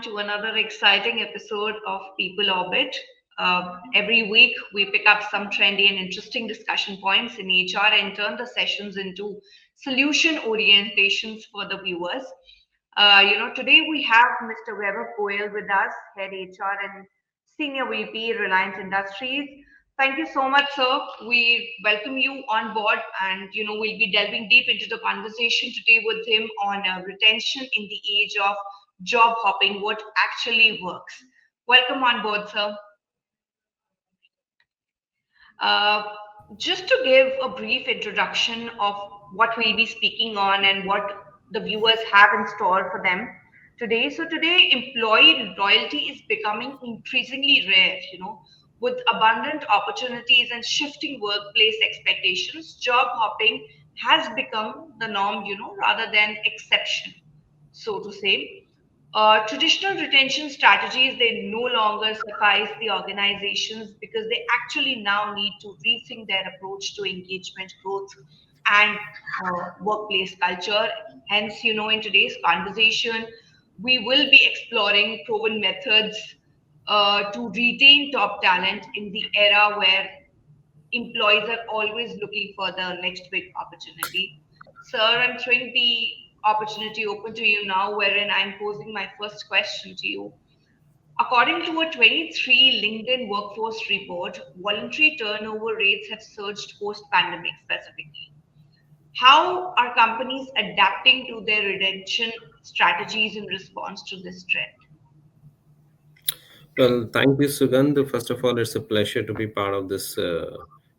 to another exciting episode of People Orbit. Every week, we pick up some trendy and interesting discussion points in HR and turn the sessions into solution orientations for the viewers. Today we have Mr. Weber Coyle with us, Head HR and Senior VP, Reliance Industries. Thank you so much, sir. We welcome you on board, and we'll be delving deep into the conversation today with him on retention in the age of job hopping, what actually works. Welcome on board, sir. Uh, just to give a brief introduction of what we'll be speaking on and what the viewers have in store for them today. So, today, employee loyalty is becoming increasingly rare, with abundant opportunities and shifting workplace expectations. Job hopping has become the norm, rather than exception, so to say. Traditional retention strategies, they no longer suffice the organizations because they actually now need to rethink their approach to engagement growth and workplace culture. Hence, in today's conversation, we will be exploring proven methods to retain top talent in the era where employees are always looking for the next big opportunity. Sir, I'm throwing the opportunity open to you now, wherein I'm posing my first question to you. According to a 23 LinkedIn workforce report, voluntary turnover rates have surged post pandemic specifically. How are companies adapting to their retention strategies in response to this trend? Well, thank you, Sugandh. First of all, it's a pleasure to be part of this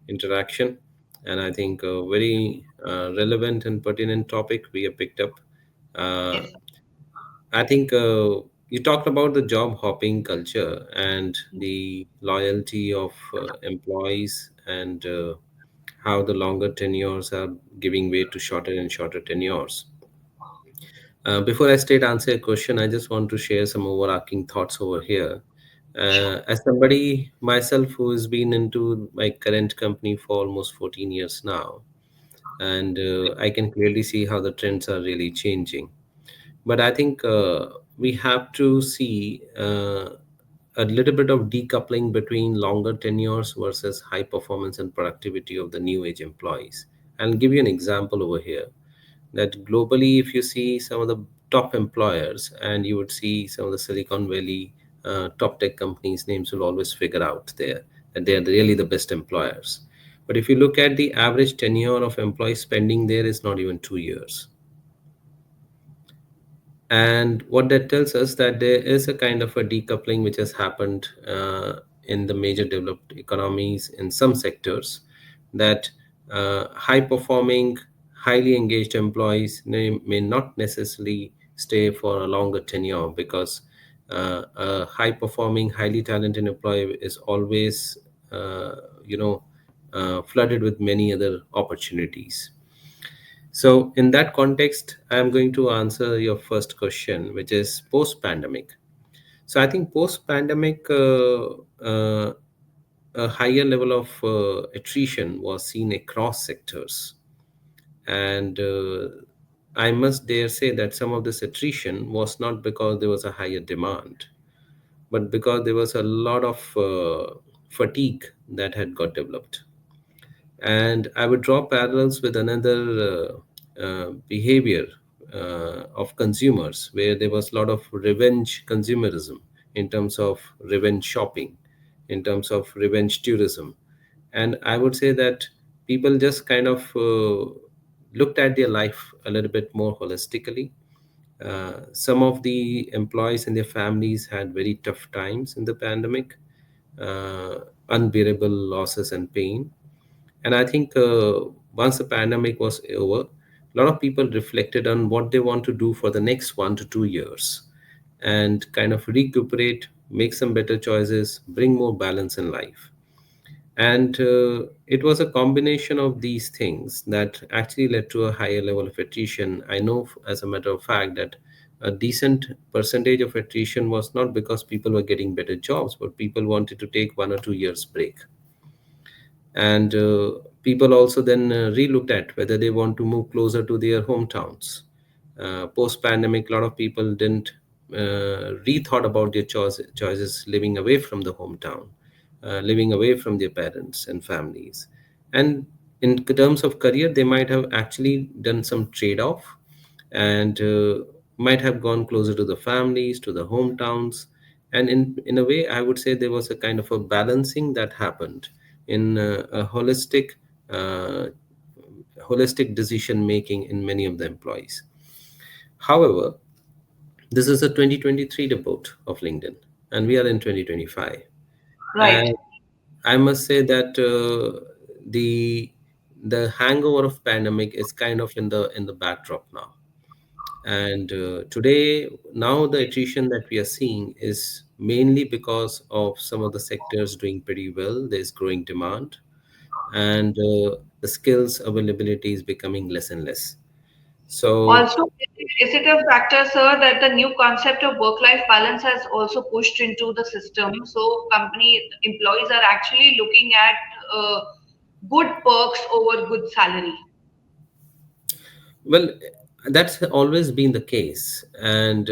interaction. And I think a very relevant and pertinent topic we have picked up. Uh, Yes, sir. I think you talked about the job hopping culture and the loyalty of employees and how the longer tenures are giving way to shorter and shorter tenures. Before I straight answer a question, I just want to share some overarching thoughts over here. Sure. As somebody myself who has been into my current company for almost 14 years now, and I can clearly see how the trends are really changing. But I think we have to see a little bit of decoupling between longer tenures versus high performance and productivity of the new age employees. I'll give you an example over here that globally, if you see some of the top employers and you would see some of the Silicon Valley top tech companies, names will always figure out there that they are really the best employers. But if you look at the average tenure of employee spending there is not even 2 years. And what that tells us that there is a kind of a decoupling which has happened in the major developed economies in some sectors, that high performing, highly engaged employees may not necessarily stay for a longer tenure because a high performing, highly talented employee is always, uh, you know, flooded with many other opportunities. So, in that context, I am going to answer your first question, which is post pandemic. So, I think post pandemic, a higher level of attrition was seen across sectors. And I must dare say that some of this attrition was not because there was a higher demand, but because there was a lot of fatigue that had got developed. And I would draw parallels with another behavior of consumers where there was a lot of revenge consumerism in terms of revenge shopping, in terms of revenge tourism. And I would say that people just kind of looked at their life a little bit more holistically. Some of the employees and their families had very tough times in the pandemic, uh, unbearable losses and pain. And I think once the pandemic was over, a lot of people reflected on what they want to do for the next 1 to 2 years and kind of recuperate, make some better choices, bring more balance in life. And it was a combination of these things that actually led to a higher level of attrition. I know, as a matter of fact, that a decent percentage of attrition was not because people were getting better jobs, but people wanted to take 1 or 2 years break. And people also then relooked at whether they want to move closer to their hometowns. Post pandemic, a lot of people didn't rethought about their choices living away from the hometown, living away from their parents and families. And in terms of career, they might have actually done some trade off and might have gone closer to the families, to the hometowns. And in a way, I would say there was a kind of a balancing that happened in a uh, holistic decision making in many of the employees. However, this is a 2023 report of LinkedIn, and we are in 2025. Right. And I must say that the the hangover of pandemic is kind of in the backdrop now. And today, now the attrition that we are seeing is mainly because of some of the sectors doing pretty well. There's growing demand, and the skills availability is becoming less and less. So, Also, is it a factor, sir, that the new concept of work-life balance has also pushed into the system? So, company employees are actually looking at good perks over good salary. well, that's always been the case, and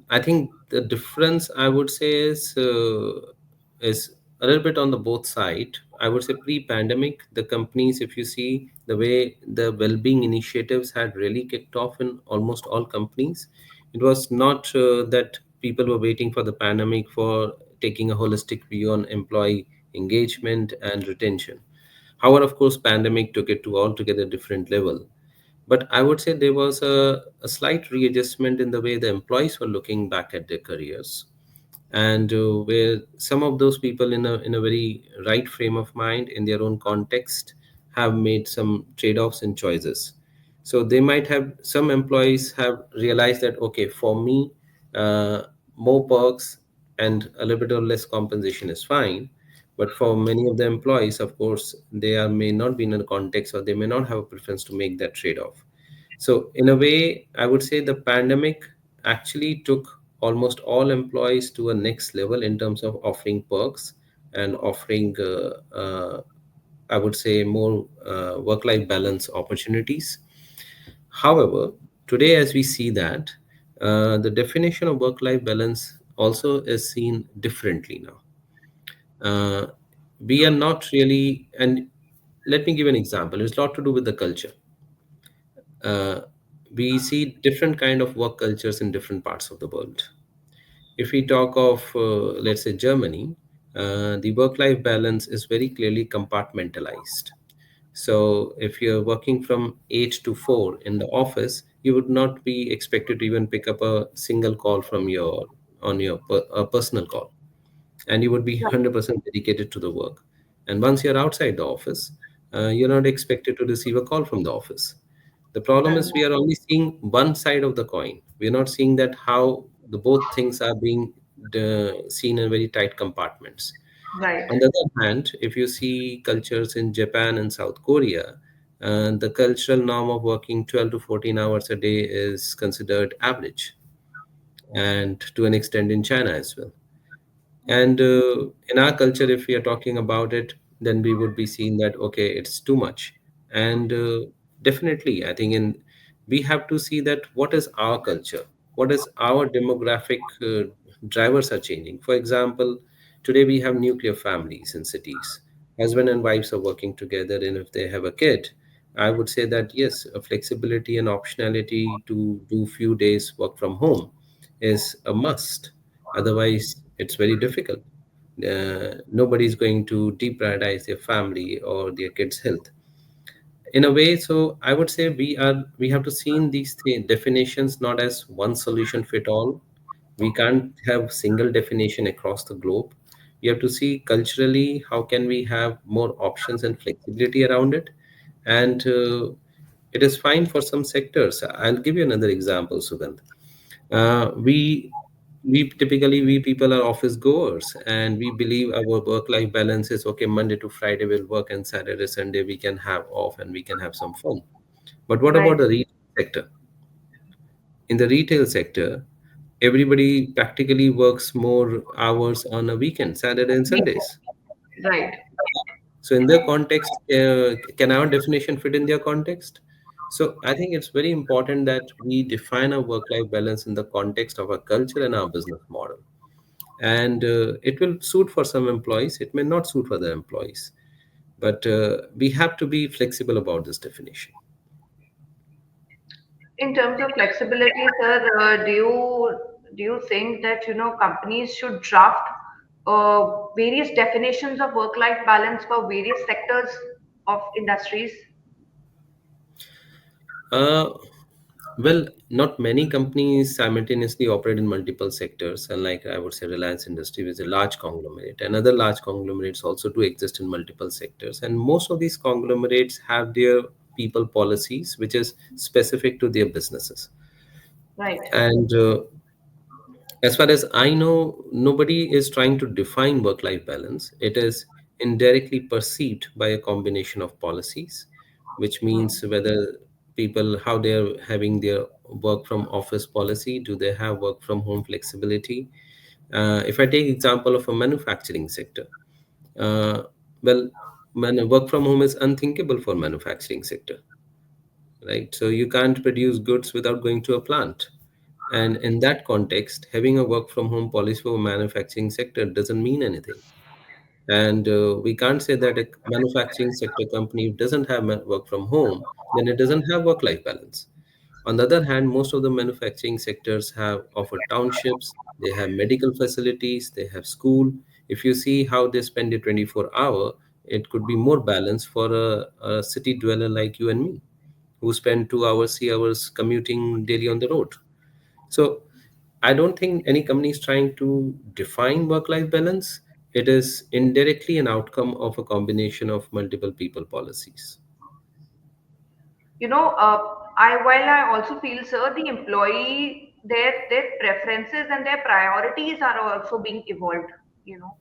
I think the difference I would say is a little bit on the both side. I would say pre-pandemic, the companies, if you see the way the well-being initiatives had really kicked off in almost all companies, it was not that people were waiting for the pandemic for taking a holistic view on employee engagement and retention. However, of course, pandemic took it to altogether different level. But I would say there was a slight readjustment in the way the employees were looking back at their careers, and where some of those people in a very right frame of mind in their own context have made some trade-offs and choices. So they might have, some employees have realized that, okay, for me, uh, more perks and a little bit of less compensation is fine. But for many of the employees, of course, they are may not be in a context, or they may not have a preference to make that trade-off. So, in a way, I would say the pandemic actually took almost all employees to a next level in terms of offering perks and offering, I would say, more work life balance opportunities. However, today, as we see that, the definition of work life balance also is seen differently now. We are not really, and let me give an example. It's a lot to do with the culture. uh, we see different kind of work cultures in different parts of the world. If we talk of, let's say, Germany, the work-life balance is very clearly compartmentalized. So if you're working from 8 to 4 in the office, you would not be expected to even pick up a single call from your on your personal call, and you would be 100% dedicated to the work. And once you're outside the office, you're not expected to receive a call from the office. The problem Right. is we are only seeing one side of the coin. We're not seeing that how the both things are being seen in very tight compartments. Right. On the other hand, if you see cultures in Japan and South Korea, the cultural norm of working 12 to 14 hours a day is considered average, and to an extent in China as well. And in our culture, if we are talking about it, then we would be seeing that, okay, it's too much. And definitely, I think we have to see that what is our culture, what is our demographic drivers are changing. For example, today we have nuclear families in cities. Husband and wives are working together, and if they have a kid, I would say that yes, a flexibility and optionality to do few days work from home is a must. Otherwise, it's very difficult. Nobody's going to deprioritize their family or their kids' health in a way. So I would say we have to see in these definitions not as one solution fit all. We can't have single definition across the globe. We have to see culturally how can we have more options and flexibility around it. And it is fine for some sectors. I'll give you another example, Sugandh. We typically, we people are office goers, and we believe our work life balance is okay. Monday to Friday we'll work, and Saturday Sunday we can have off and we can have some fun. But what Right. about the retail sector? In the retail sector, everybody practically works more hours on a weekend, Saturday and Sundays. Right. So in their context, can our definition fit in their context? So I think it's very important that we define our work-life balance in the context of our culture and our business model. And it will suit for some employees, it may not suit for the employees. But we have to be flexible about this definition. In terms of flexibility, sir, do you think that companies should draft various definitions of work-life balance for various sectors of industries? Uh, well, not many companies simultaneously operate in multiple sectors, unlike I would say Reliance Industry, which is a large conglomerate. And other large conglomerates also do exist in multiple sectors. And most of these conglomerates have their people policies, which is specific to their businesses. Right. And as far as I know, nobody is trying to define work life balance. It is indirectly perceived by a combination of policies, which means whether people, how they're having their work from office policy, do they have work from home flexibility? If I take example of a manufacturing sector, uh, well, work from home is unthinkable for manufacturing sector, right? So you can't produce goods without going to a plant. And in that context, having a work from home policy for manufacturing sector doesn't mean anything. And we can't say that a manufacturing sector company doesn't have work from home, then it doesn't have work life balance. On the other hand, most of the manufacturing sectors have offer townships, they have medical facilities, they have school. If you see how they spend a 24-hour, it could be more balanced for a city dweller like you and me, who spend 2 hours, 3 hours commuting daily on the road. So I don't think any company is trying to define work-life balance. It is indirectly an outcome of a combination of multiple people policies. While I also feel, sir, the employee, their preferences and their priorities are also being evolved. You know,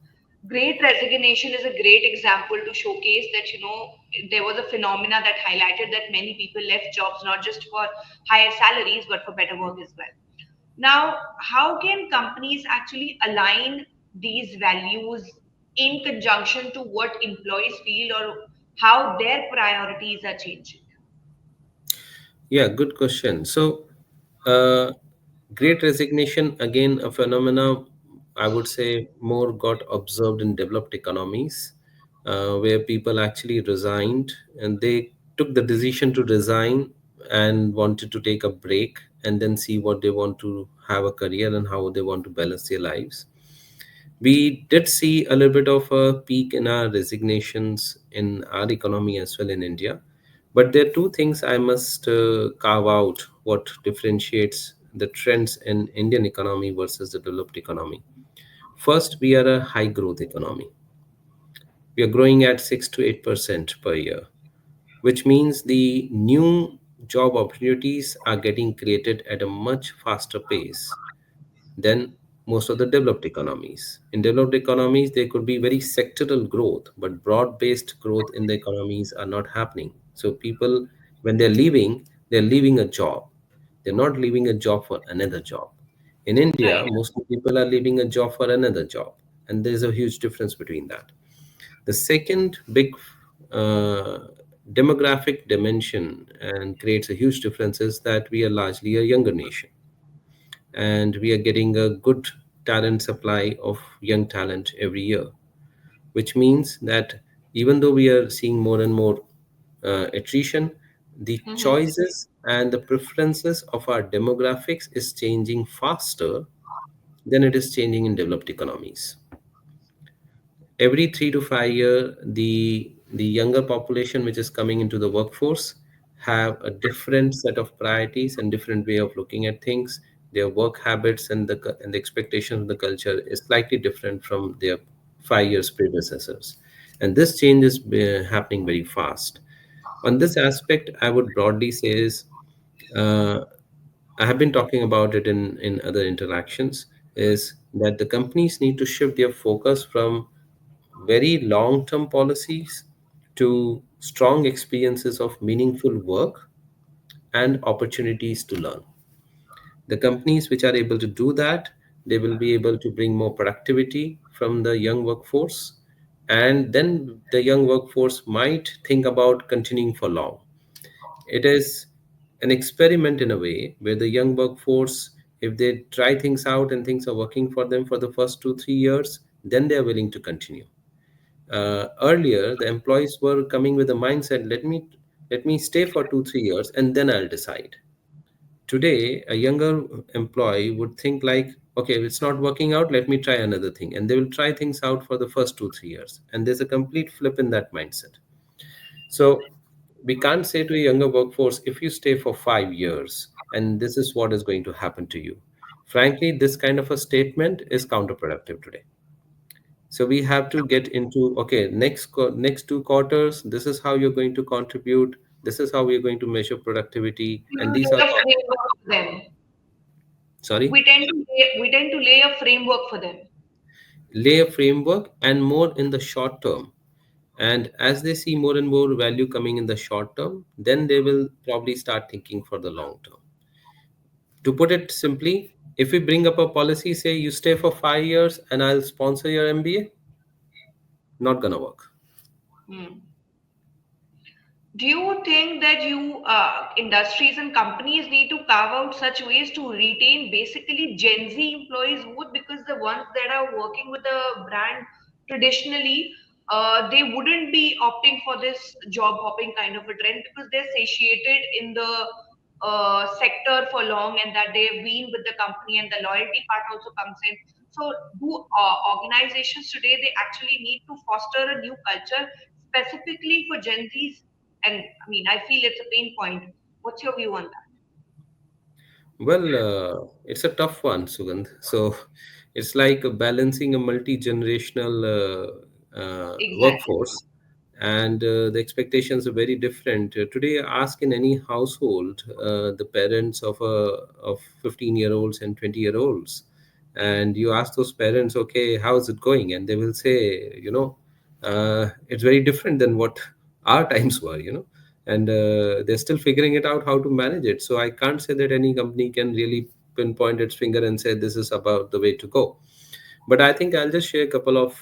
Great Resignation is a great example to showcase that there was a phenomena that highlighted that many people left jobs not just for higher salaries but for better work as well. Now, how can companies actually align these values in conjunction to what employees feel or how their priorities are changing? Yeah, good question. So, uh, great resignation, again, a phenomena I would say more got observed in developed economies, where people actually resigned and they took the decision to resign and wanted to take a break and then see what they want to have a career and how they want to balance their lives. We did see a little bit of a peak in our resignations in our economy as well in India. But there are two things I must carve out what differentiates the trends in Indian economy versus the developed economy. First, we are a high growth economy. We are growing at 6 to 8% per year, which means the new job opportunities are getting created at a much faster pace than most of the developed economies. In developed economies, there could be very sectoral growth, but broad based growth in the economies are not happening. So, people, when they're leaving a job. They're not leaving a job for another job. In India, Right. most people are leaving a job for another job, and there's a huge difference between that. The second big uh, demographic dimension and creates a huge difference is that we are largely a younger nation, and we are getting a good talent supply of young talent every year, which means that even though we are seeing more and more attrition, the Mhm. choices and the preferences of our demographics is changing faster than it is changing in developed economies. Every 3 to 5 year, the younger population which is coming into the workforce have a different set of priorities and different way of looking at things. Their work habits and and the expectations of the culture is slightly different from their 5 years predecessors, and this change is happening very fast. On this aspect, I would broadly say is, uh, I have been talking about it in other interactions, is that the companies need to shift their focus from very long term policies to strong experiences of meaningful work and opportunities to learn. The companies which are able to do that, they will be able to bring more productivity from the young workforce, and then the young workforce might think about continuing for long. It is an experiment in a way where the young workforce, if they try things out and things are working for them for the first 2 3 years, then they are willing to continue. Earlier the employees were coming with a mindset, let me stay for 2 3 years and then I'll decide. Today a younger employee would think like, okay, if it's not working out, let me try another thing, and they will try things out for the first 2 3 years, and there's a complete flip in that mindset. So we can't say to a younger workforce, if you stay for 5 years and this is what is going to happen to you. Frankly, this kind of a statement is counterproductive today. So we have to get into, okay, next 2 quarters, this is how you're going to contribute. This is how we're going to measure productivity, We and will these are lay a the, framework for them. sorry, We tend to lay a framework for them. lay a framework, and more in the short term. And as they see more and more value coming in the short term, then they will probably start thinking for the long term. To put it simply, if we bring up a policy, say you stay for 5 years and I'll sponsor your MBA, not gonna work. Hmm. Do you think that industries and companies need to carve out such ways to retain basically Gen Z employees would, because the ones that are working with a brand traditionally, they wouldn't be opting for this job hopping kind of a trend because they're satiated in the sector for long and that they've been with the company and the loyalty part also comes in. So, do organizations today they actually need to foster a new culture specifically for Gen Zs? And I mean, I feel it's a pain point. What's your view on that? Well, it's a tough one, Sugandh. So it's like balancing a multi-generational Exactly. workforce, and the expectations are very different. Today, ask in any household the parents of 15-year-olds and 20-year-olds, and you ask those parents, okay, how is it going? And they will say, it's very different than what our times were, and they're still figuring it out how to manage it. So I can't say that any company can really pinpoint its finger and say this is about the way to go. But I think I'll just share a couple of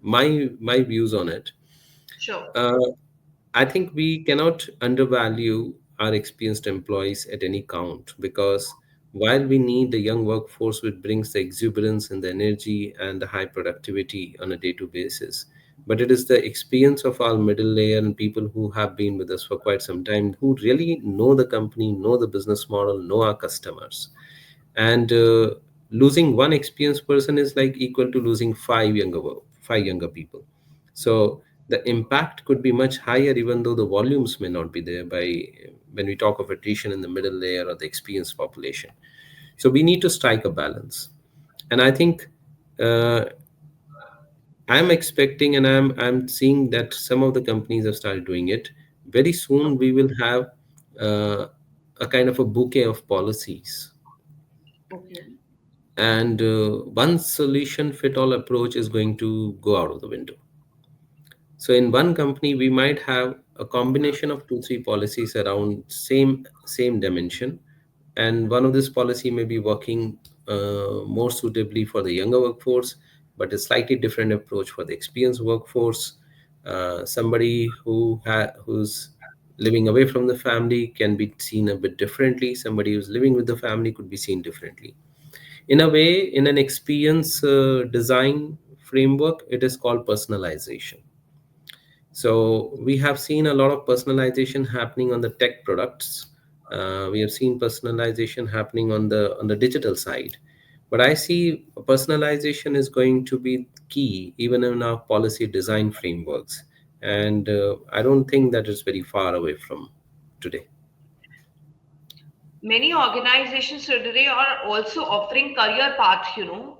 my views on it. Sure. uh, I think we cannot undervalue our experienced employees at any count, because while we need the young workforce which brings the exuberance and the energy and the high productivity on a day-to basis, but it is the experience of our middle layer and people who have been with us for quite some time, who really know the company, know the business model, know our customers. And losing one experienced person is like equal to losing five younger people. So the impact could be much higher, even though the volumes may not be there by when we talk of attrition in the middle layer or the experienced population. So we need to strike a balance. And I think uh, I'm expecting, and I'm seeing that some of the companies have started doing it. Very soon we will have uh, a kind of a bouquet of policies, Okay. and one solution fit all approach is going to go out of the window. So in one company we might have a combination of 2 3 policies around same dimension, and one of this policy may be working more suitably for the younger workforce, but a slightly different approach for the experienced workforce. Somebody who's living away from the family can be seen a bit differently. Somebody who's living with the family could be seen differently. In a way, in an experience design framework, it is called personalization. So we have seen a lot of personalization happening on the tech products. We have seen personalization happening on the digital side, but I see personalization is going to be key even in our policy design frameworks, and I don't think that is very far away from today. Many organizations today are also offering career path,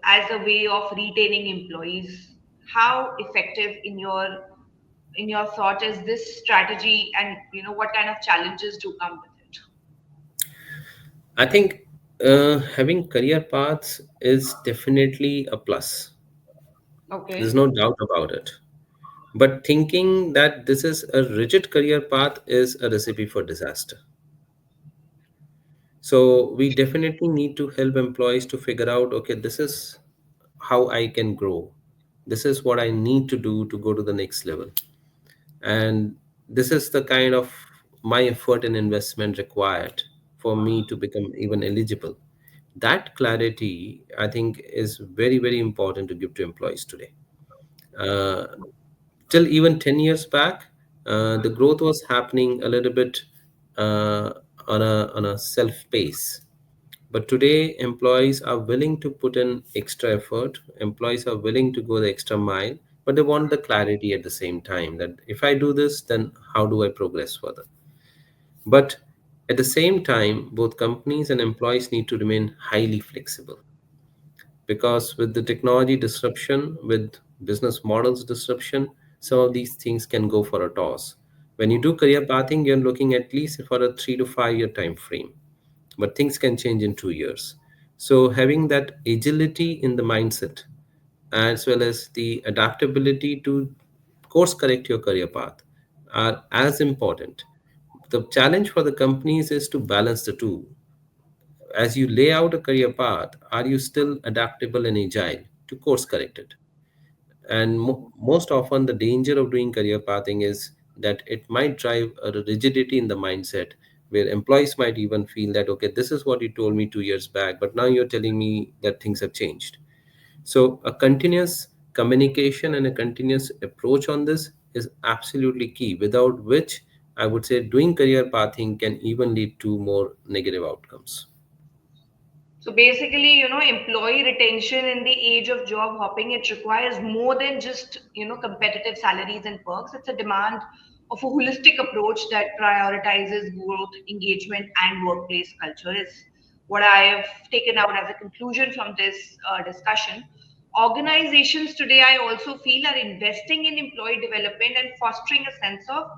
as a way of retaining employees. How effective in your thought is this strategy, and what kind of challenges do come with it? I think having career paths is definitely a plus. There's Okay. no doubt about it. But thinking that this is a rigid career path is a recipe for disaster. So we definitely need to help employees to figure out, okay, this is how I can grow. This is what I need to do to go to the next level. And this is the kind of my effort and investment required for me to become even eligible? That clarity, I think, is very, very important to give to employees today. Uh, Till even 10 years back, the growth was happening a little bit uh, on a self pace. But today, employees are willing to put in extra effort. Employees are willing to go the extra mile, but they want the clarity at the same time that if I do this, then how do I progress further? But at the same time, both companies and employees need to remain highly flexible, because with the technology disruption, with business models disruption, some of these things can go for a toss. When you do career pathing, you're looking at least for a 3 to 5 year time frame, but things can change in 2 years. So having that agility in the mindset, as well as the adaptability to course correct your career path, are as important. The challenge for the companies is to balance the two. As you lay out a career path, are you still adaptable and agile to course correct it? And most often, the danger of doing career pathing is that it might drive a rigidity in the mindset, where employees might even feel that, okay, this is what you told me 2 years back, but now you're telling me that things have changed. So, a continuous communication and a continuous approach on this is absolutely key, without which I would say doing career pathing can even lead to more negative outcomes. So basically, employee retention in the age of job hopping, it requires more than just, competitive salaries and perks. It's a demand of a holistic approach that prioritizes growth, engagement, and workplace culture is what I have taken out as a conclusion from this discussion. Organizations today, I also feel, are investing in employee development and fostering a sense of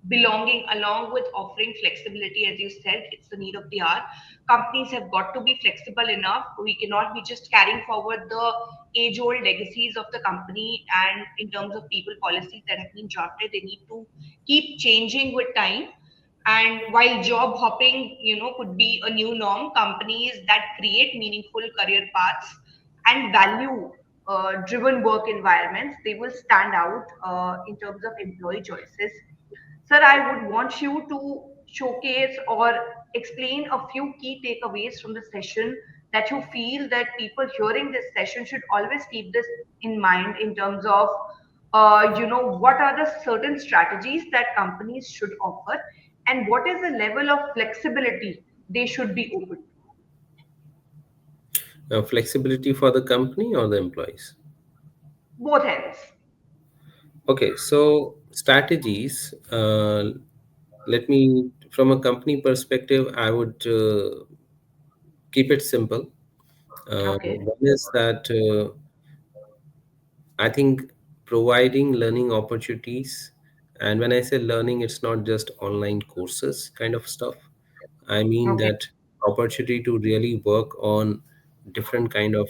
belonging along with offering flexibility. As you said, it's the need of the hour. Companies have got to be flexible enough. We cannot be just carrying forward the age old legacies of the company, and in terms of people policies that have been drafted, they need to keep changing with time. And while job hopping, could be a new norm, companies that create meaningful career paths and value driven work environments, they will stand out in terms of employee choices. Sir, I would want you to showcase or explain a few key takeaways from the session that you feel that people hearing this session should always keep this in mind in terms of, what are the certain strategies that companies should offer, and what is the level of flexibility they should be open to. Flexibility for the company or the employees? Both ends. Okay, so strategies. Let me, from a company perspective, I would keep it simple. Okay. One is that I think providing learning opportunities, and when I say learning, it's not just online courses kind of stuff. I mean Okay. that opportunity to really work on different kind of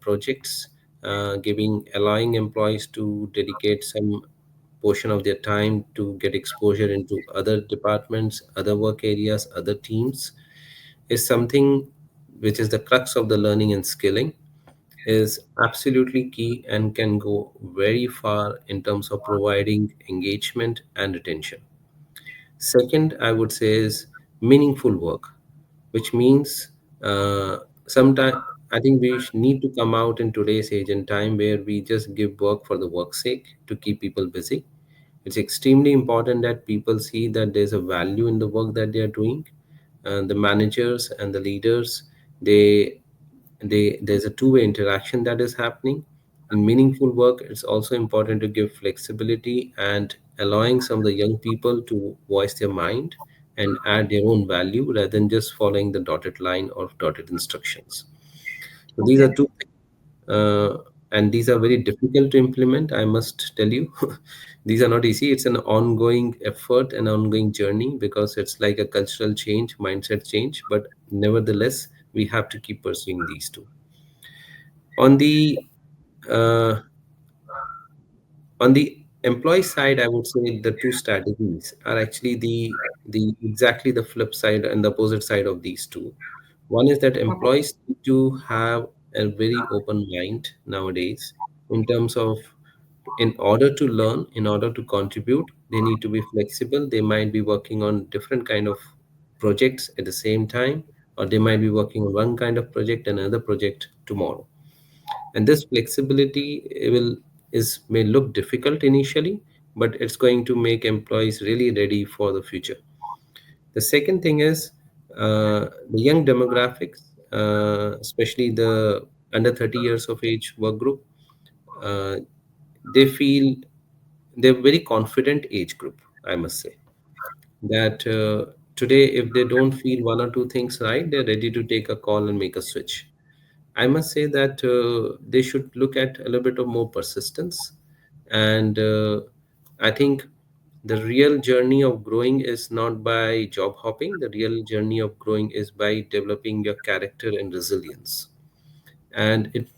projects, allowing employees to dedicate some portion of their time to get exposure into other departments, other work areas, other teams, is something which is the crux of the learning and skilling, is absolutely key and can go very far in terms of providing engagement and retention. Second, I would say is meaningful work, which means sometimes I think need to come out in today's age and time where we just give work for the work's sake to keep people busy. It's extremely important that people see that there's a value in the work that they are doing. The managers and the leaders, they there's a two-way interaction that is happening. In meaningful work, it's also important to give flexibility and allowing some of the young people to voice their mind and add their own value rather than just following the dotted line or dotted instructions. So these are Okay. two things, and these are very difficult to implement, I must tell you. These are not easy. It's an ongoing effort, an ongoing journey, because it's like a cultural change, mindset change. But nevertheless, we have to keep pursuing these two. On the uh, on the employee side, I would say the two strategies are actually the exactly the flip side and the opposite side of these two. One is that Okay. employees need to have a very open mind nowadays in terms of In order to learn, in order to contribute, they need to be flexible. They might be working on different kind of projects at the same time, or they might be working on one kind of project and another project tomorrow. And this flexibility will is may look difficult initially, but it's going to make employees really ready for the future. The second thing is the young demographics, especially the under 30 years of age work group. uh, they feel they're very confident age group, I must say, that today if they don't feel one or two things right, they're ready to take a call and make a switch. I must say that they should look at a little bit of more persistence. And I think the real journey of growing is not by job hopping. The real journey of growing is by developing your character and resilience. And it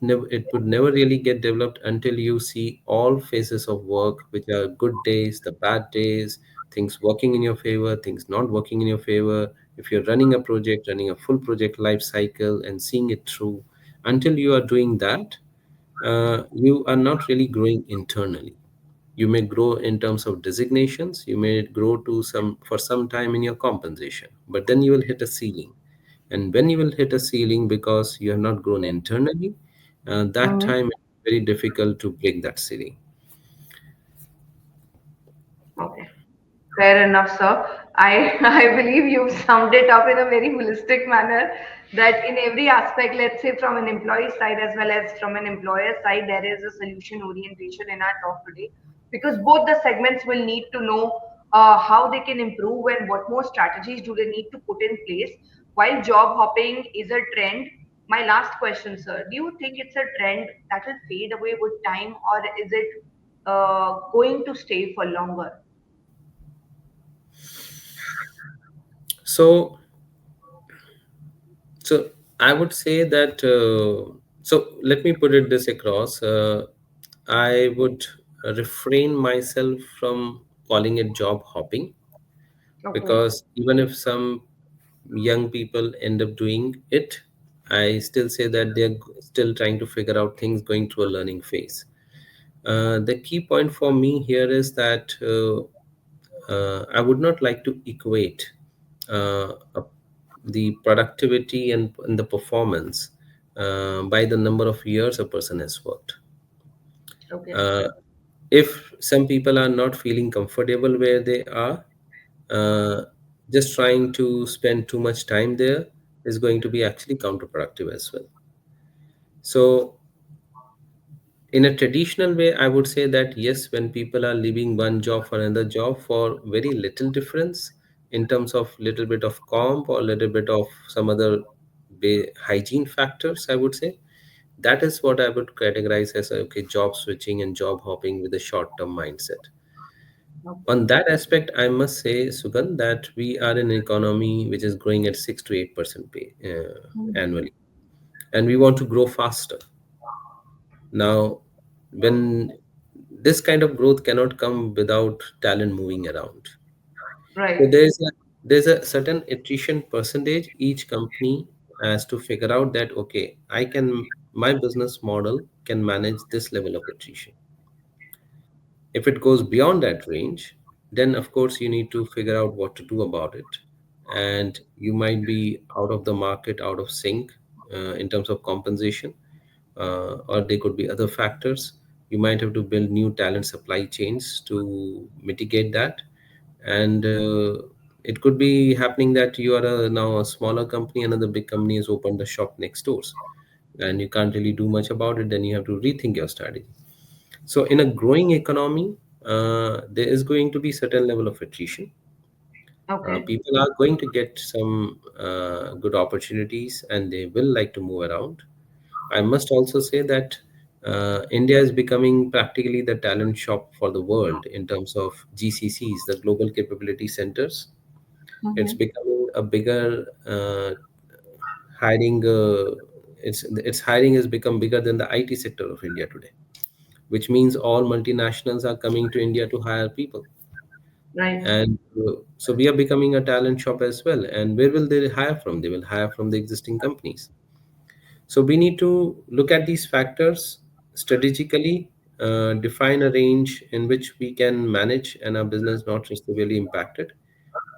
would never really get developed until you see all phases of work, which are good days, the bad days, things working in your favor, things not working in your favor. If you're running a project, running a full project life cycle and seeing it through, until you are doing that, you are not really growing internally. You may grow in terms of designations, you may grow to some for some time in your compensation, but then you will hit a ceiling. And when you will hit a ceiling because you have not grown internally, that Mhm. time it's very difficult to break that ceiling. Okay. Fair enough, sir. I believe you've summed it up in a very holistic manner that in every aspect, let's say from an employee side as well as from an employer side, there is a solution orientation in our talk today because both the segments will need to know how they can improve and what more strategies do they need to put in place. While job hopping is a trend, my last question, sir, do you think it's a trend that will fade away with time or is it going to stay for longer? So, so I would say that. So let me put it this across. I would refrain myself from calling it job hopping, Okay. because even if some young people end up doing it, I still say that they're still trying to figure out things, going through a learning phase. The key point for me here is that I would not like to equate the productivity and the performance by the number of years a person has worked. Okay. Uh, if some people are not feeling comfortable where they are, uh, just trying to spend too much time there is going to be actually counterproductive as well. So in a traditional way, I would say that yes, when people are leaving one job for another job for very little difference in terms of little bit of comp or little bit of some other hygiene factors, I would say that is what I would categorize as okay, job switching and job hopping with a short term mindset. Okay. On that aspect, I must say, Sugan, that we are in an economy which is growing at 6 to 8% Mhm. annually, and we want to grow faster. Now, when this kind of growth cannot come without talent moving around. So Right. there's a certain attrition percentage each company has to figure out that okay, my business model can manage this level of attrition. If it goes beyond that range, then of course you need to figure out what to do about it. And you might be out of the market, out of sync in terms of compensation, or there could be other factors. You might have to build new talent supply chains to mitigate that. And it could be happening that you are now a smaller company, another big company has opened a shop next doors, and you can't really do much about it. Then you have to rethink your strategy. So in a growing economy, there is going to be certain level of attrition. Okay. People are going to get some good opportunities, and they will like to move around. I must also say that India is becoming practically the talent shop for the world in terms of GCCs, the Global Capability Centers. It's Mhm. becoming a bigger hiring. Its hiring has become bigger than the IT sector of India today, which means all multinationals are coming to India to hire people. Right. And so we are becoming a talent shop as well. And where will they hire from? They will hire from the existing companies. So we need to look at these factors strategically, define a range in which we can manage and our business not severely impacted.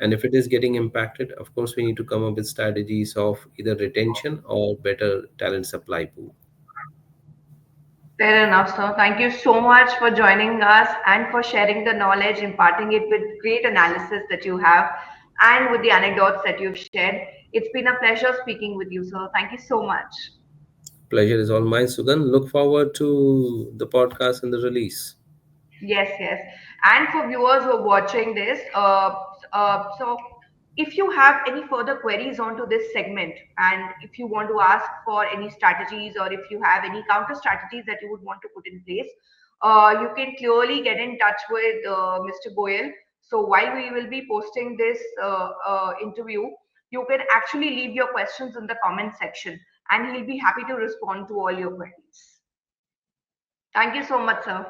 And if it is getting impacted, of course, we need to come up with strategies of either retention or better talent supply pool. Fair enough, sir. Thank you so much for joining us and for sharing the knowledge, imparting it with great analysis that you have and with the anecdotes that you've shared. It's been a pleasure speaking with you, sir. Thank you so much. Pleasure is all mine, Sugan. Look forward to the podcast and the release. Yes, yes. And for viewers who are watching this, so if you have any further queries onto this segment, and if you want to ask for any strategies or if you have any counter strategies that you would want to put in place, you can clearly get in touch with Mr. Goyal. So while we will be posting this interview, you can actually leave your questions in the comment section, and he'll be happy to respond to all your queries. Thank you so much, sir.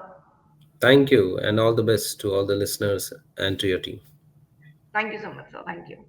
Thank you, and all the best to all the listeners and to your team. Thank you so much, sir. Thank you.